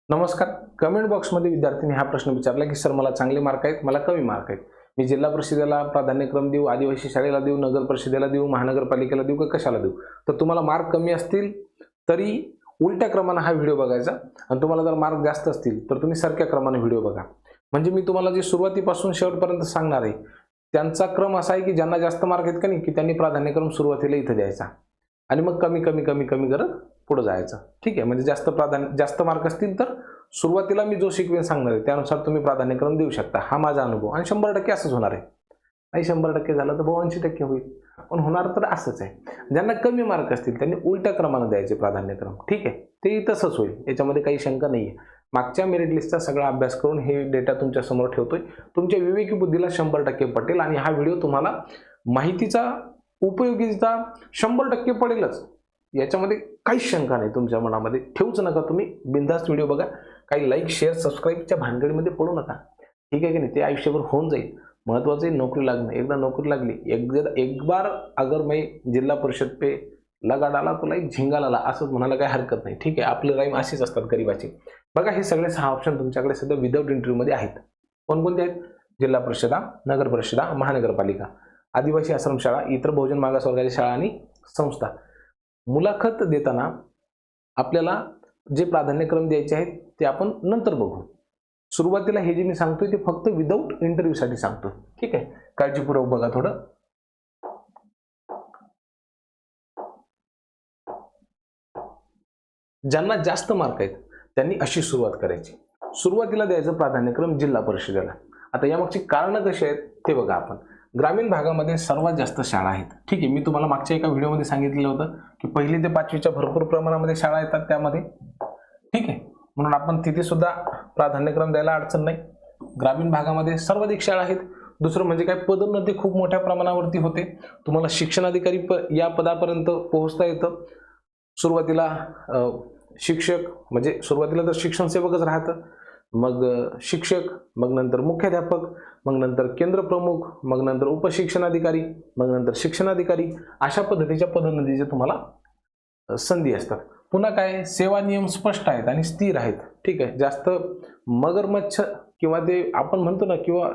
नमस्कार. कमेंट बॉक्समध्ये विद्यार्थ्यांनी हा प्रश्न विचारला की सर मला चांगले मार्क आहेत, मला कमी मार्क आहेत. मी जिल्हा परिषदेला प्राधान्यक्रम देऊ, आदिवासी शाळेला देऊ, नगर परिषदेला देऊ, महानगरपालिकेला देऊ का कशाला देऊ? तर तुम्हाला मार्क कमी असतील तरी उलट्या क्रमाने हा व्हिडिओ बघायचा आणि तुम्हाला जर मार्क जास्त असतील तर तुम्ही सरक्या क्रमाने व्हिडिओ बघा. म्हणजे मी तुम्हाला जे सुरुवातीपासून शेवटपर्यंत सांगणार आहे त्यांचा क्रम असा आहे की ज्यांना जास्त मार्क आहेत का नाही की त्यांनी प्राधान्यक्रम सुरुवातीला इथे द्यायचा आणि मग कमी कमी कमी कमी करत पुढे जायचं. ठीक आहे, म्हणजे जास्त मार्क असतील तर सुरुवातीला मी जो शिकवेन सांगणार आहे त्यानुसार तुम्ही प्राधान्यक्रम देऊ शकता. हा माझा अनुभव आणि 100% असंच होणार आहे. नाही 100% झालं तर 82% होईल, पण होणार तर असंच आहे. ज्यांना कमी मार्क असतील त्यांनी उलट्या क्रमाने द्यायचे प्राधान्यक्रम. ठीक आहे, ते तसंच होईल, याच्यामध्ये काही शंका नाही आहे. मागच्या मेरिट लिस्टचा सगळा अभ्यास करून हे डेटा तुमच्या समोर ठेवतोय. तुमच्या विवेकी बुद्धीला 100% पटेल आणि हा व्हिडिओ तुम्हाला माहितीचा उपयोगीचा 100% पडेलच, याच्यामध्ये काहीच शंका नाही. तुमच्या मनामध्ये ठेवूच नका. तुम्ही बिनधास्त व्हिडिओ बघा. काही लाईक शेअर सबस्क्राईबच्या भानगडीमध्ये पडू नका. ठीक आहे की नाही, ते आयुष्यभर होऊन जाईल. महत्वाचं आहे नोकरी लागणं. एकदा नोकरी लागली, एक बार अगर मैं जिल्हा परिषद पे लगा डाला तो लाईक झिंगा लाला, असंच म्हणायला काही हरकत नाही. ठीक आहे, आपले राईम अशीच असतात गरीबाची. बघा, हे सगळे 6 ऑप्शन तुमच्याकडे सध्या विदाऊट इंटरव्ह्यूमध्ये आहेत. कोणकोणते आहेत? जिल्हा परिषदा, नगर परिषदा, महानगरपालिका, आदिवासी आश्रमशाळा, इतर बहुजन मागासवर्गाच्या शाळा आणि संस्था. मुलाखत देताना आपल्याला जे प्राधान्यक्रम द्यायचे आहेत ते आपण नंतर बघू. सुरुवातीला हे जे मी सांगतोय ते फक्त विदाऊट इंटरव्ह्यू साठी सांगतो. ठीक आहे, काळजीपूर्वक बघा थोडं. ज्यांना जास्त मार्क आहेत त्यांनी अशी सुरुवात करायची. सुरुवातीला द्यायचं प्राधान्यक्रम जिल्हा परिषदेला. आता यामागची कारणं कशी आहेत ते बघा आपण. ग्रामीण भागामध्ये सर्वात जास्त शाळा आहेत. ठीक आहे, मी तुम्हाला मागच्या एका व्हिडिओमध्ये सांगितलेलं होतं की 1ली ते 5वीच्या भरपूर प्रमाणामध्ये शाळा येतात त्यामध्ये. ठीक आहे, म्हणून आपण तिथे सुद्धा प्राधान्यक्रम द्यायला अडचण नाही. ग्रामीण भागामध्ये सर्वाधिक शाळा आहेत. दुसरं म्हणजे काय, पदोन्नती खूप मोठ्या प्रमाणावरती होते. तुम्हाला शिक्षणाधिकारी या पदापर्यंत पोहोचता येतं. सुरुवातीला शिक्षक म्हणजे सुरुवातीला तर शिक्षण सेवकच राहतं, मग शिक्षक, मग नंतर मुख्याध्यापक, मग नंतर केंद्र प्रमुख, मग नंतर उपशिक्षणाधिकारी, मग नंतर शिक्षणाधिकारी. अशा पद्धतीच्या पदोन्नतीचे तुम्हाला संधी असतात. पुन्हा काय, सेवा नियम स्पष्ट आहेत आणि स्थिर आहेत. ठीक आहे, जास्त मगरमच्छ किंवा ते आपण म्हणतो ना, किंवा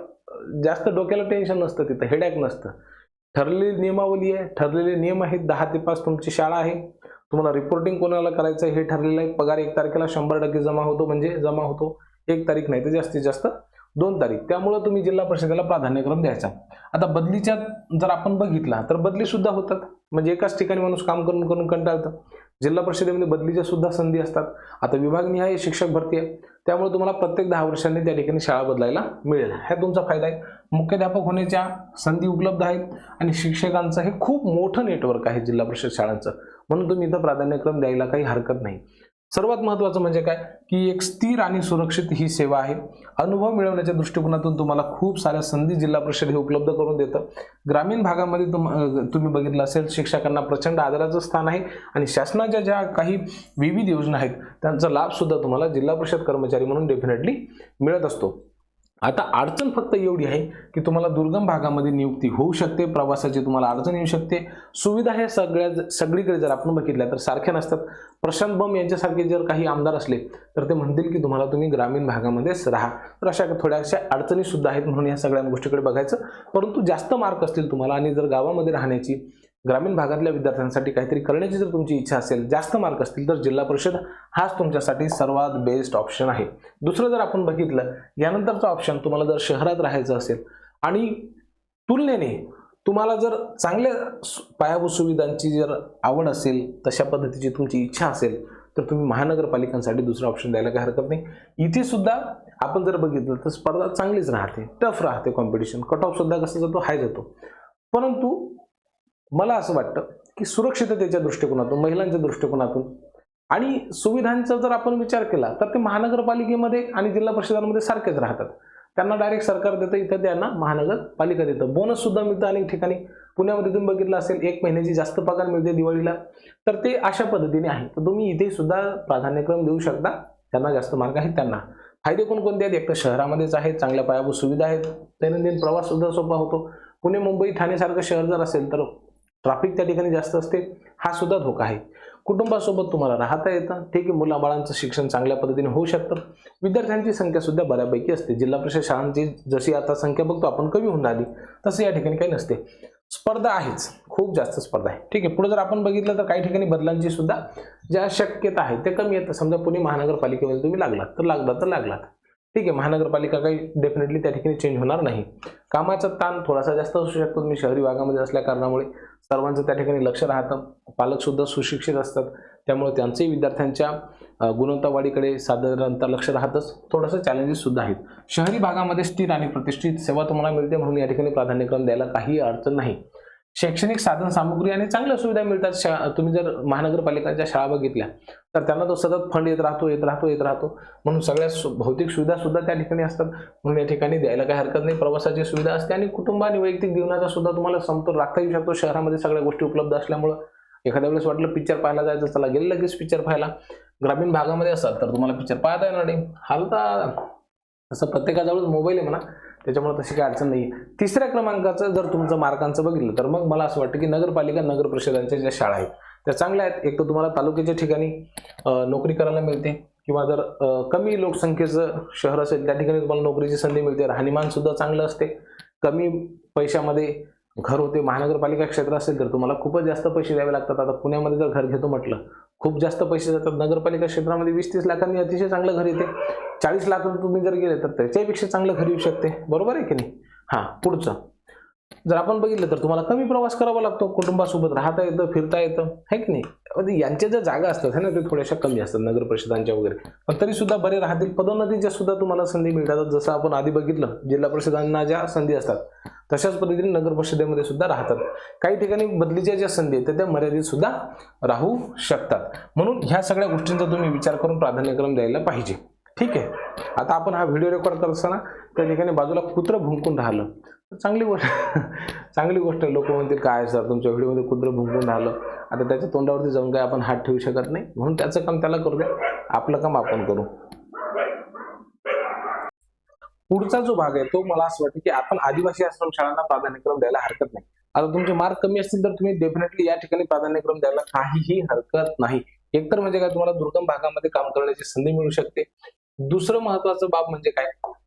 जास्त डोक्याला टेन्शन नसतं, तिथं हेडॅक नसतं. ठरलेली नियमावली आहे, ठरलेले नियम आहेत. 10 ते 5 तुमची शाळा आहे. तुम्हाला रिपोर्टिंग कोणाला करायचं हे ठरलेलं आहे. पगार 1 तारखेला 100% जमा होतो, म्हणजे जमा होतो 1 तारीख नाही तर जास्तीत जास्त 2 तारीख. त्यामुळे तुम्ही जिल्हा परिषदेला प्राधान्यक्रम द्यायचा. आता बदलीच्या जर आपण बघितला तर बदली सुद्धा होतात. म्हणजे एकाच ठिकाणी माणूस काम करून करून कंटाळतं. जिल्हा परिषदेमध्ये बदलीच्या सुद्धा संधी असतात. आता विभागनिहाय शिक्षक भरती आहे, त्यामुळे तुम्हाला प्रत्येक 10 वर्षांनी त्या ठिकाणी शाळा बदलायला मिळेल. हा तुमचा फायदा आहे. मुख्याध्यापक होण्याच्या संधी उपलब्ध आहेत आणि शिक्षकांचं हे खूप मोठं नेटवर्क आहे जिल्हा परिषद शाळांचं, म्हणून तुम्ही इथं प्राधान्यक्रम द्यायला काही हरकत नाही. सर्वात महत्त्वाचं म्हणजे काय की एक स्थिर आणि सुरक्षित ही सेवा आहे. अनुभव मिळवण्याच्या दृष्टिकोनातून तुम्हाला खूप साऱ्या संधी जिल्हा परिषद हे उपलब्ध करून देतं. ग्रामीण भागामध्ये तुम्ही बघितलं असेल, शिक्षकांना प्रचंड आदराचं स्थान आहे आणि शासनाच्या ज्या काही विविध योजना आहेत त्यांचा लाभ सुद्धा तुम्हाला जिल्हा परिषद कर्मचारी म्हणून डेफिनेटली मिळत असतो. आता अडचण फक्त एवढी आहे की तुम्हाला दुर्गम भागामध्ये नियुक्ती होऊ शकते, प्रवासाची तुम्हाला अडचण येऊ शकते. सुविधा हे सगळीकडे जर आपण बघितल्या तर सारख्या नसतात. प्रशांत बम यांच्यासारखे जर काही आमदार असले तर ते म्हणतील की तुम्हाला तुम्ही ग्रामीण भागामध्येच राहा. तर अशा थोड्याशा अडचणी सुद्धा आहेत, म्हणून या सगळ्या गोष्टीकडे बघायचं. परंतु जास्त मार्क असतील तुम्हाला आणि जर गावामध्ये राहण्याची, ग्रामीण भागातल्या विद्यार्थ्यांसाठी काहीतरी करण्याची जर तुमची इच्छा असेल, जास्त मार्क असतील, तर जिल्हा परिषद हाच तुमच्यासाठी सर्वात बेस्ट ऑप्शन आहे. दुसरं जर आपण बघितलं, यानंतरचा ऑप्शन तुम्हाला जर शहरात राहायचं असेल आणि तुलनेने तुम्हाला जर चांगल्या पायाभूत सुविधांची जर आवड असेल, तशा पद्धतीची तुमची इच्छा असेल, तर तुम्ही महानगरपालिकांसाठी दुसरा ऑप्शन द्यायला काही हरकत नाही. इथे सुद्धा आपण जर बघितलं तर स्पर्धा चांगलीच राहते, टफ राहते कॉम्पिटिशन. कट ऑफ सुद्धा कसं जातो, हाय जातो. परंतु मला असं वाटतं की सुरक्षिततेच्या दृष्टिकोनातून, महिलांच्या दृष्टिकोनातून आणि सुविधांचा जर आपण विचार केला तर ते महानगरपालिकेमध्ये आणि जिल्हा परिषदांमध्ये सारखेच राहतात. त्यांना डायरेक्ट सरकार देतं, इथं त्यांना महानगरपालिका देतं. बोनस सुद्धा मिळतं अनेक ठिकाणी. पुण्यामध्ये तुम्ही बघितलं असेल, 1 महिन्याची जास्त पगार मिळते दिवाळीला. तर ते अशा पद्धतीने आहे. तर तुम्ही इथे सुद्धा प्राधान्यक्रम देऊ शकता. त्यांना जास्त मार्क आहेत त्यांना. फायदे कोणकोणते आहेत? एक तर शहरामध्येच आहेत, चांगल्या पायाभूत सुविधा आहेत, दैनंदिन प्रवास सुद्धा सोपा होतो. पुणे, मुंबई, ठाणे सारखं शहर जर असेल तर ट्रॅफिक त्या ठिकाणी जास्त असते, हा सुद्धा धोका आहे. कुटुंबासोबत तुम्हाला राहता येतं, ठीक आहे. मुलाबाळांचं शिक्षण चांगल्या पद्धतीने होऊ शकतं. विद्यार्थ्यांची संख्या सुद्धा बऱ्यापैकी असते. जिल्हा परिषद शाळांची जशी आता संख्या बघतो आपण कमी होऊन राहिली, तसं या ठिकाणी काही नसते. स्पर्धा आहेच, खूप जास्त स्पर्धा आहे, ठीक आहे. पुढे जर आपण बघितलं तर काही ठिकाणी बदलांची सुद्धा ज्या शक्यता आहे ते कमी येतं. समजा पुणे महानगरपालिकेमध्ये तुम्ही लागलात तर लागलात, ठीक आहे. महानगरपालिका काही डेफिनेटली त्या ठिकाणी चेंज होणार नाही. कामाचा ताण थोडासा जास्त असू शकतो. तुम्ही शहरी भागामध्ये असल्या कारणामुळे सर्वांचं त्या ठिकाणी लक्ष राहतं. पालक सुद्धा सुशिक्षित असतात, त्यामुळे त्यांचंही विद्यार्थ्यांच्या गुणवत्ता वाढीकडे साधारणतः लक्ष राहतच. थोडंसं चॅलेंजेस सुद्धा आहेत. शहरी भागामध्ये स्थिर आणि प्रतिष्ठित सेवा तुम्हाला मिळते, म्हणून या ठिकाणी प्राधान्यक्रम द्यायला काही अडचण नाही. शैक्षणिक साधन सामुग्री आणि चांगल्या सुविधा मिळतात. तुम्ही जर महानगरपालिकांच्या शाळा बघितल्या तर त्यांना तो सतत फंड येत राहतो, म्हणून सगळ्या भौतिक सुविधा सुद्धा त्या ठिकाणी असतात, म्हणून या ठिकाणी द्यायला काही हरकत नाही. प्रवासाची सुविधा असते आणि कुटुंब आणि वैयक्तिक जीवनाचा सुद्धा तुम्हाला समतोल राखता येऊ शकतो. शहरामध्ये सगळ्या गोष्टी उपलब्ध असल्यामुळं एखाद्या वेळेस वाटलं पिक्चर पाहायला जायचं, चला गेलं लगेच पिक्चर पाहायला. ग्रामीण भागामध्ये असाल तर तुम्हाला पिक्चर पाहता येणार नाही. हालता असं प्रत्येकाजवळच मोबाईल आहे म्हणा, त्याच्यामुळे तशी काही अडचण नाही. तिसऱ्या क्रमांकाचं जर तुमचं मार्कांचं बघितलं तर मग मला असं वाटतं की नगरपालिका नगर परिषदांच्या ज्या शाळा आहेत त्या चांगल्या आहेत. एक तर तुम्हाला तालुक्याच्या ठिकाणी नोकरी करायला मिळते, किंवा जर कमी लोकसंख्येचं शहर असेल त्या ठिकाणी तुम्हाला नोकरीची संधी मिळते. राहणीमान सुद्धा चांगलं असते, कमी पैशामध्ये घर होते. महानगरपालिका क्षेत्र असेल तर तुम्हाला खूपच जास्त पैसे द्यावे लागतात. आता पुण्यामध्ये जर घर घेतो म्हटलं खूप जास्त पैसे जातात. नगरपालिका क्षेत्रामध्ये 20-30 लाखांनी अतिशय चांगलं घर येते. 40 लाख तुम्ही जर गेले तर त्याच्यापेक्षा चांगलं घर येऊ शकते, बरोबर आहे की नाही. पुढचं जर आपण बघितलं तर तुम्हाला कमी प्रवास करावा लागतो, कुटुंबासोबत राहता येतं, फिरता येतं, है की नाही. म्हणजे यांच्या ज्या जागा असतात ना ते थोड्याशा कमी असतात नगर परिषदांच्या वगैरे, पण तरी सुद्धा बरे राहतील. पदोन्नतीच्या सुद्धा तुम्हाला संधी मिळतात. जसं आपण आधी बघितलं जिल्हा परिषदांना ज्या संधी असतात तशाच पद्धतीने नगर परिषदेमध्ये सुद्धा राहतात. काही ठिकाणी बदलीच्या ज्या संधी आहेत त्या मर्यादित सुद्धा राहू शकतात. म्हणून ह्या सगळ्या गोष्टींचा तुम्ही विचार करून प्राधान्यक्रम द्यायला पाहिजे, ठीक आहे. आता आपण हा व्हिडिओ रेकॉर्ड करत असताना त्या ठिकाणी बाजूला कुत्रं भुंकून राहिलं, चांगली गोष्ट आहे. लोक म्हणतील काय सर तुमच्या व्हिडिओमध्ये कुत्रं भुंकून राहिलं. आता त्याच्या तोंडावरती जाऊन काय आपण हात ठेवू शकत नाही, म्हणून त्याचं काम त्याला करू द्या, आपलं काम आपण करू. पुढचा जो भाग आहे तो मला असं वाटतं की आपण आदिवासी आश्रम शाळांना प्राधान्यक्रम द्यायला हरकत नाही. आता तुमचे मार्क कमी असतील तर तुम्ही डेफिनेटली या ठिकाणी प्राधान्यक्रम द्यायला काहीही हरकत नाही. एकतर म्हणजे काय, तुम्हाला दुर्गम भागामध्ये काम करण्याची संधी मिळू शकते. दुसरं महत्वाचं बाब म्हणजे काय,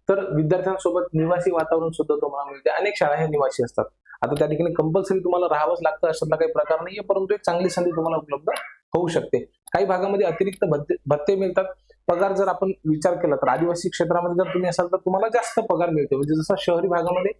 तर विद्यार्थ्यांसोबत निवासी वातावरण सुद्धा तुम्हाला मिळते. अनेक शाळा ह्या निवासी असतात. आता त्या ठिकाणी कंपल्सरी तुम्हाला राहावंच लागतं अशातला काही प्रकार नाहीये, परंतु एक चांगली संधी तुम्हाला उपलब्ध होऊ शकते. काही भागामध्ये अतिरिक्त भत्ते मिळतात. पगार जर आपण विचार केला तर आदिवासी क्षेत्रामध्ये जर तुम्ही असाल तर तुम्हाला जास्त पगार मिळते. म्हणजे जसा शहरी भागामध्ये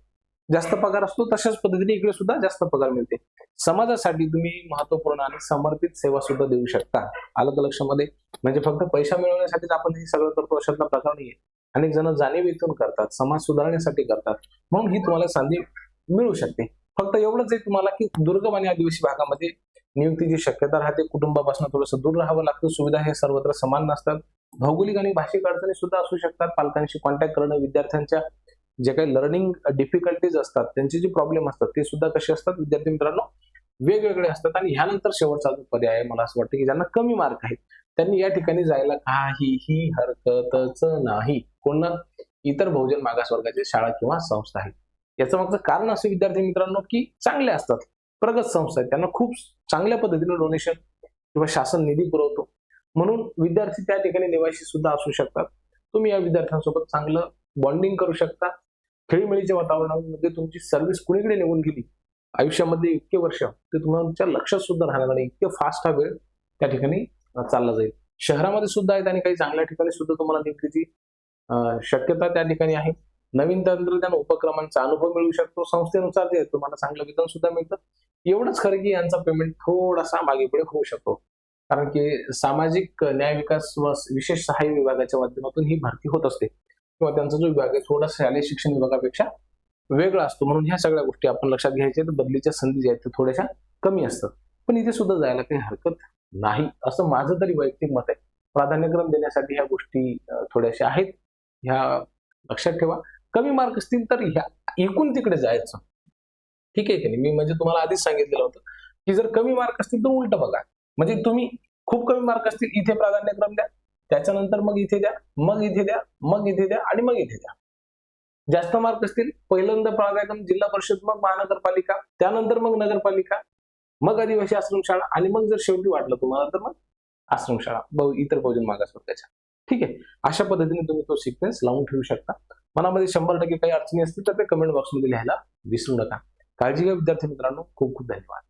जास्त पगार असतो तशाच पद्धतीने इकडे सुद्धा जास्त पगार मिळते. समाजासाठी तुम्ही महत्वपूर्ण आणि समर्पित सेवा सुद्धा देऊ शकता. अलग लक्षामध्ये म्हणजे फक्त पैसा मिळवण्यासाठीच आपण हे सगळं करतो अशातला प्रकार नाहीये. अनेक जण जाणीवेतून करतात, समाज सुधारण्यासाठी करतात, म्हणून ही तुम्हाला संधी मिळू शकते. फक्त एवढंच आहे तुम्हाला की दुर्गम आणि आदिवासी भागामध्ये नियुक्तीची शक्यता राहते. कुटुंबापासून थोडंसं दूर राहावं लागतं. सुविधा हे सर्वत्र समान नसतात. भौगोलिक आणि भाषिक अडचणी सुद्धा असू शकतात. पालकांशी कॉन्टॅक्ट करणं, विद्यार्थ्यांच्या जे काही लर्निंग डिफिकल्टीज असतात त्यांचे जे प्रॉब्लेम असतात ते सुद्धा कसे असतात विद्यार्थी मित्रांनो वेगवेगळे असतात. आणि ह्यानंतर शेवटचा जो पर्याय आहे मला असं वाटतं की ज्यांना कमी मार्क आहेत त्यांनी या ठिकाणी जायला काहीही हरकतच नाही. कोण, इतर बहुजन मागासवर्गाच्या शाळा किंवा संस्था आहेत. याचं मागचं कारण असं विद्यार्थी मित्रांनो की चांगले असतात, प्रगत संस्था आहेत, त्यांना खूप चांगल्या पद्धतीने डोनेशन किंवा शासन निधी पुरवतो, म्हणून विद्यार्थी त्या ठिकाणी निवासी सुद्धा असू शकतात. तुम्ही या विद्यार्थ्यांसोबत चांगलं बॉन्डिंग करू शकता. खेळीमेळीच्या वातावरणामध्ये तुमची सर्व्हिस कुणीकडे निघून गेली आयुष्यामध्ये इतके वर्ष ते तुमच्या लक्षात सुद्धा राहणार नाही. इतके फास्ट हा वेळ त्या ठिकाणी चालला जाईल. शहरामध्ये सुद्धा आहेत आणि काही चांगल्या ठिकाणी सुद्धा तुम्हाला नियुक्तीची शक्यता त्या ठिकाणी आहे. नवीन तंत्रज्ञान उपक्रमांचा अनुभव मिळू शकतो. संस्थेनुसार ते तुम्हाला चांगलं वेतन सुद्धा मिळतं. एवढंच खरं की यांचा पेमेंट थोडासा मागे पुढे होऊ शकतो, कारण की सामाजिक न्याय विकास व विशेष सहाय्य विभागाच्या माध्यमातून ही भरती होत असते, किंवा त्यांचा जो विभाग आहे थोडासा शालेय शिक्षण विभागापेक्षा वेगळा असतो. म्हणून ह्या सगळ्या गोष्टी आपण लक्षात घ्यायच्या. तर बदलीच्या संधी ज्या आहेत त्या थोड्याशा कमी असतात, पण इथे सुद्धा जायला काही हरकत नाही असं माझं तरी वैयक्तिक मत आहे. प्राधान्यक्रम देण्यासाठी ह्या गोष्टी थोड्याशा आहेत, ह्या लक्षात ठेवा. कमी मार्क असतील तर ह्या एकूण तिकडे जायचं, ठीक आहे की नाही. मी म्हणजे तुम्हाला आधीच सांगितलेलं होतं की जर कमी मार्क असतील तर उलट बघा. म्हणजे तुम्ही खूप कमी मार्क असतील इथे प्राधान्यक्रम द्या, त्याच्यानंतर मग इथे द्या, मग इथे द्या, मग इथे द्या आणि मग इथे द्या. जास्त मार्क असतील पहिल्यांदा प्राधान्यक्रम जिल्हा परिषद, मग महानगरपालिका, त्यानंतर मग नगरपालिका, मग आदिवासी आश्रमशाळा, आणि मग जर शेवटी वाटलं तुम्हाला तर मग आश्रमशाळा, इतर बहुजन मागासवर्गाच्या. ठीक आहे, अशा पद्धतीने तुम्ही तो सिक्वेन्स लावून ठेवू शकता. मनामध्ये 100% काही अडचणी असतील तर ते कमेंट बॉक्समध्ये लिहायला विसरू नका. काळजी घ्या विद्यार्थी मित्रांनो. खूप खूप धन्यवाद.